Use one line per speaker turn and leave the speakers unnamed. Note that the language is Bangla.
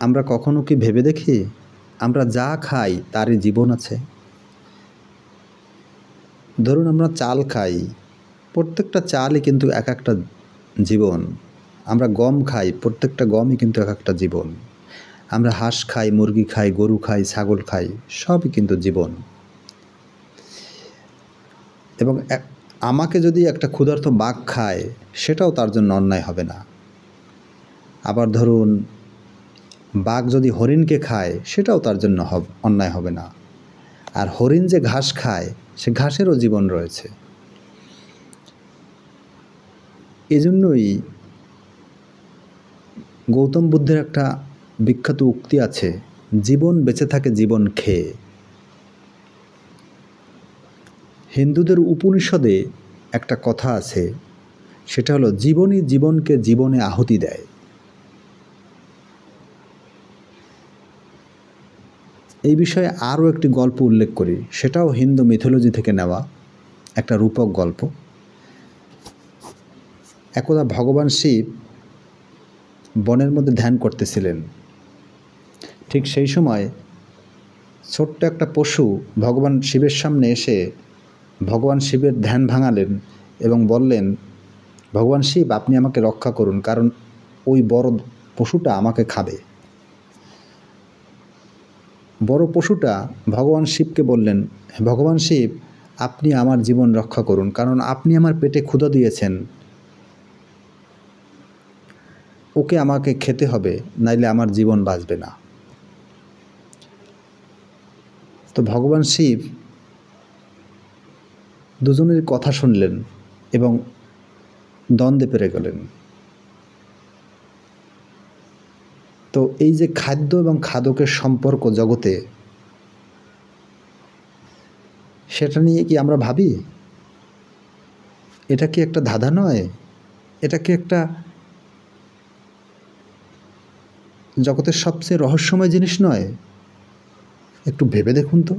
আমরা কখনো কি ভেবে দেখি আমরা যা খাই তারই জীবন আছে? ধরুন আমরা চাল খাই, প্রত্যেকটা চালই কিন্তু এক একটা জীবন। আমরা গম খাই, প্রত্যেকটা গমই কিন্তু এক একটা জীবন। আমরা হাঁস খাই, মুরগি খাই, গরু খাই, ছাগল খাই, সবই কিন্তু জীবন। এবং আমাকে যদি একটা ক্ষুধার্ত বাঘ খায়, সেটাও তার জন্য অন্যায় হবে না। আবার ধরুন বাঘ যদি হরিণকে খায়, সেটাও তার জন্য অন্যায় হবে না। আর হরিণ যে ঘাস খায়, সে ঘাসেরও জীবন রয়েছে। এজন্যই গৌতম বুদ্ধের একটা বিখ্যাত উক্তি আছে, জীবন বেঁচে থাকে জীবন খেয়ে। হিন্দুদের উপনিষদে একটা কথা আছে, সেটা হলো জীবনই জীবনকে জীবনে আহুতি দেয়। এই বিষয়ে আরও একটি গল্প উল্লেখ করি, সেটাও হিন্দু মিথোলজি থেকে নেওয়া একটা রূপক গল্প। একদা ভগবান শিব বনের মধ্যে ধ্যান করতেছিলেন। ঠিক সেই সময় ছোট্ট একটা পশু ভগবান শিবের সামনে এসে ভগবান শিবের ধ্যান ভাঙালেন এবং বললেন, ভগবান শিব আপনি আমাকে রক্ষা করুন, কারণ ওই বড় পশুটা আমাকে খাবে। বড় পশুটা ভগবান শিবকে বললেন, ভগবান শিব আপনি আমার জীবন রক্ষা করুন, কারণ আপনি আমার পেটে ক্ষুধা দিয়েছেন, ওকে আমাকে খেতে হবে, নাইলে আমার জীবন বাঁচবে না। তো ভগবান শিব দুজনের কথা শুনলেন এবং দ্বন্দ্বে পেরে গেলেন। তো এই যে খাদ্য এবং খাদকের সম্পর্ক জগতে, সেটা নিয়ে কি আমরা ভাবি? এটা কি একটা ধাঁধা নয়? এটা কি একটা জগতের সবচেয়ে রহস্যময় জিনিস নয়? একটু ভেবে দেখুন তো।